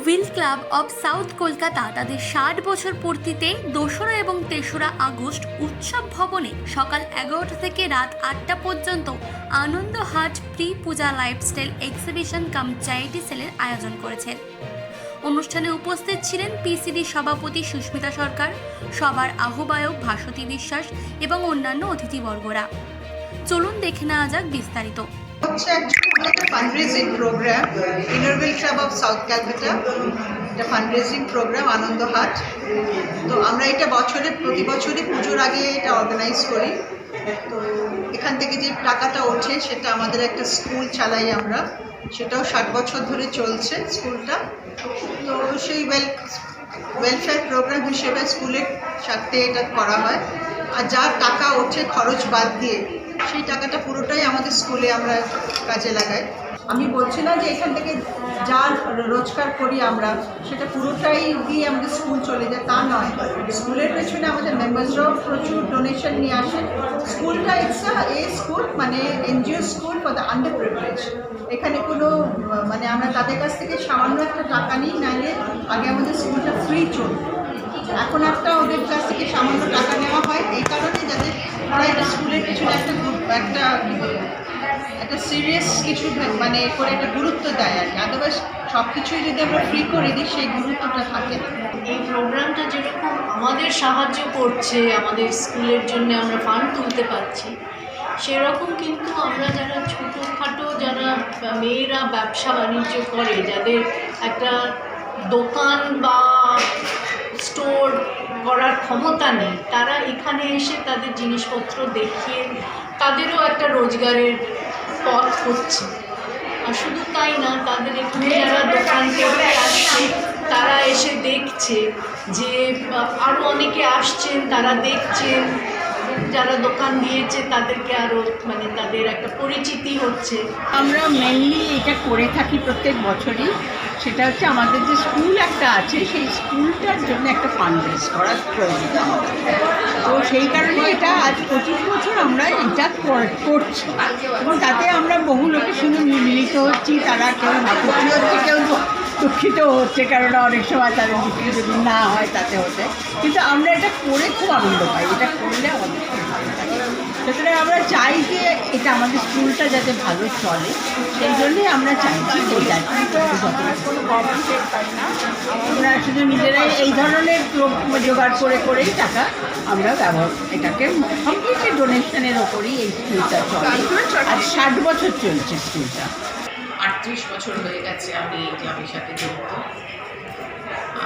Wheel club of south Kolkata তাদের ৬০ বছর পূর্তিতে ২রা এবং ৩রা আগস্ট উৎসব ভবনে সকাল ১১টা থেকে রাত ৮টা পর্যন্ত আনন্দ হাট প্রি পূজা লাইফস্টাইল এক্সিবিশন কাম চ্যারিটি সেলের আয়োজন করেছেন। অনুষ্ঠানে উপস্থিত ছিলেন পিসিডি সভাপতি সুস্মিতা সরকার, সবার আহ্বায়ক ভাস্বতী বিশ্বাস এবং অন্যান্য অতিথিবর্গরা। চলুন দেখে নেওয়া যাক বিস্তারিত। হচ্ছে একটা fundraising program inner wheel club of south Calcutta, এটা ফান্ডরেজিং প্রোগ্রাম আনন্দ হাট। তো আমরা এটা প্রতি বছরই পুজোর আগে এটা অর্গানাইজ করি। তো এখান থেকে যে টাকাটা ওঠে সেটা আমাদের একটা স্কুল চালাই আমরা, সেটাও ৬০ বছর ধরে চলছে স্কুলটা। তো সেই ওয়েলফেয়ার প্রোগ্রাম হিসেবে স্কুলের সাথে এটা করা হয়। আর যা টাকা ওঠে খরচ বাদ দিয়ে সেই টাকাটা পুরোটাই আমাদের স্কুলে আমরা কাজে লাগাই। আমি বলছি না যে এখান থেকে যা রোজগার করি আমরা সেটা পুরোটাই দিয়ে আমাদের স্কুল চলে যায়, তা নয়। স্কুলের পেছনে আমাদের মেম্বার্সরাও প্রচুর ডোনেশন নিয়ে আসেন। স্কুলটা স্কুল মানে NGO school for the under privilege. এখানে কোনো আমরা তাদের কাছ থেকে সামান্য একটা টাকা নিই, নাইলে আগে আমাদের স্কুলটা ফ্রি চলত। এখন ওদের কাছ থেকে সামান্য টাকা নেওয়া হয় এই কারণে যাতে ওরা একটা স্কুলের পিছনে একটা সিরিয়াস কিছু করে একটা গুরুত্ব দেয় আর কি। আদারওয়াইজ সব কিছুই যদি আমরা ফ্রি করে দিই সেই গুরুত্বটা থাকে না। এই প্রোগ্রামটা যেরকম আমাদের সাহায্য করছে, আমাদের স্কুলের জন্য আমরা ফান্ড তুলতে পারছি, সেরকম কিন্তু আমরা যারা ছোটোখাটো যারা মেয়েরা ব্যবসা বাণিজ্য করে, যাদের একটা দোকান বা স্টোর করার ক্ষমতা নেই, তারা এখানে এসে তাদের জিনিসপত্র দেখিয়ে তাদেরও একটা রোজগারের পথ হচ্ছে। আর শুধু তাই না, তাদের এখানে যারা দোকান করতে আসছে তারা এসে দেখছে যে আরও অনেকে আসছেন, তারা দেখছেন যারা দোকান দিয়েছে তাদেরকে আরও তাদের একটা পরিচিতি হচ্ছে। আমরা মেনলি এটা করে থাকি প্রত্যেক বছরই। সেটা হচ্ছে আমাদের যে স্কুল একটা আছে, সেই স্কুলটার জন্য একটা ফান্ড রেজ করার প্রয়োজন। তো সেই কারণে এটা আজ 25 বছর আমরা এটা করছি এবং তাতে আমরা বহু লোকের সঙ্গে মিলিত হচ্ছি। তারা কেউ খুশি হচ্ছে, কেউ দুঃখিত হচ্ছে, কারণ অনেক সময় তাদের দুঃখিত যদি না হয় তাতে হচ্ছে। কিন্তু আমরা এটা করে খুব আনন্দ পাই, এটা করলে অনেক সুতরাং আমরা চাই যে এটা আমাদের স্কুলটা যাতে ভালো চলে, সেই জন্যই আমরা চাইছি আমরা শুধু নিজেরাই এই ধরনের জোগাড় করেই টাকা আমরা এটাকে সম্পূর্ণ ডোনেশনের ওপরই এই স্কুলটা চলে। আর 60 বছর চলছে স্কুলটা। 38 বছর হয়ে গেছে আমি এই ক্লাবের সাথে যুক্ত।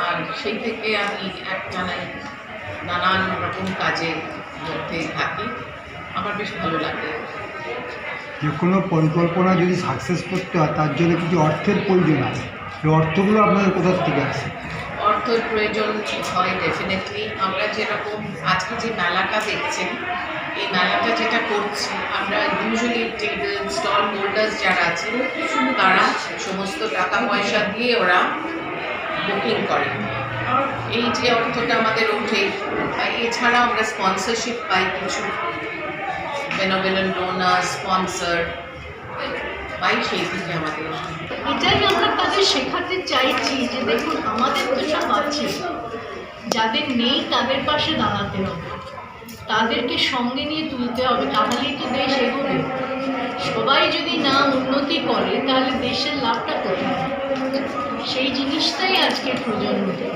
আর সেই থেকে আমি একটানায় নানান রকম কাজের মধ্যে থাকি। আমার বেশ ভালো লাগে। যে কোনো পরিকল্পনা যদি সাকসেস করতে হয় তার জন্য কিছু অর্থের প্রয়োজন হয়। এই অর্থগুলো আপনাদের কোথা থেকে আসে? অর্থের প্রয়োজন হয় ডেফিনেটলি। আমরা যেরকম আজকে যে মেলাটা দেখছেন, এই মেলাটা যেটা করছি আমরা ইউজুয়ালি টেবিল স্টল হোল্ডার্স যারা আছেন তারা সমস্ত টাকা পয়সা দিয়ে ওরা বুকিং করে। এই যে অর্থটা আমাদের ওঠে, এছাড়া আমরা স্পন্সরশিপ পাই, কিছু বেনেভোলেন্ট ডোনার স্পন্সর পাই, সেই থেকে আমাদের এটাই আমরা তাদের শেখাতে চাইছি যে দেখুন আমাদের তো সব আছে, যাদের নেই তাদের পাশে দাঁড়াতে হবে, তাদেরকে সঙ্গে নিয়ে তুলতে হবে, তাহলেই তো দেশ এগোবে। সবাই যদি না উন্নতি করে তাহলে দেশের লাভটা কোথায়? সেই জিনিসটাই আজকের প্রজন্মতে।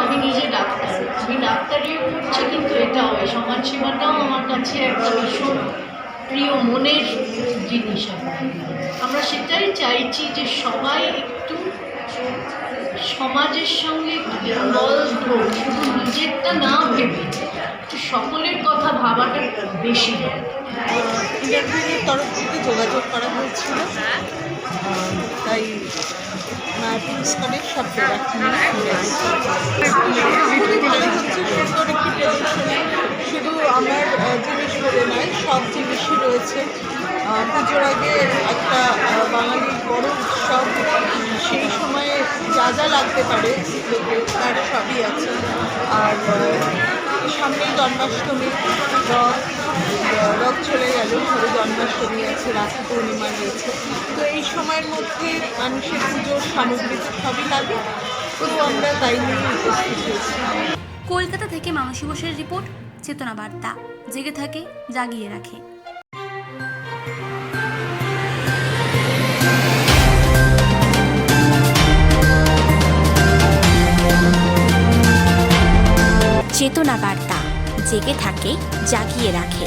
আমি নিজে ডাক্তার, আমি ডাক্তারিও করছি, কিন্তু এটাও এই সমাজসেবাটাও আমার কাছে একটা ভীষণ প্রিয় মনের জিনিস। আমরা সেটাই চাইছি যে সবাই একটু সমাজের সঙ্গে ইনভলভ হোক, শুধু নিজেরটা না ভেবে সকলের কথা ভাবাটা বেশি হয়। ইন্টারভিউয়ের তরফ থেকে যোগাযোগ করা হয়েছিল, তাই মার্টিন্স কলেজ সব শুধু আমার জিনিস বলে নয়, সব জিনিসই রয়েছে। পুজোর আগে একটা বাঙালির বড় উৎসব, সেই সময়ে যা যা লাগতে পারে তার সবই আছে। আর সামনেই জন্মাষ্টমী, রথ, রথ চলে গেল, ধরো জন্মাষ্টমী আছে, রাখি পূর্ণিমা রয়েছে, তো এই সময়ের মধ্যে মানুষের পুজোর সামগ্রী তো সবই লাগে, তো আমরা তাই নিয়ে উপস্থিত হয়েছি। কলকাতা থেকে মানসী বোসের রিপোর্ট, চেতনা বার্তা। জেগে থাকে, জাগিয়ে রাখে। চেতনা বার্তা, জেগে থাকে, জাগিয়ে রাখে।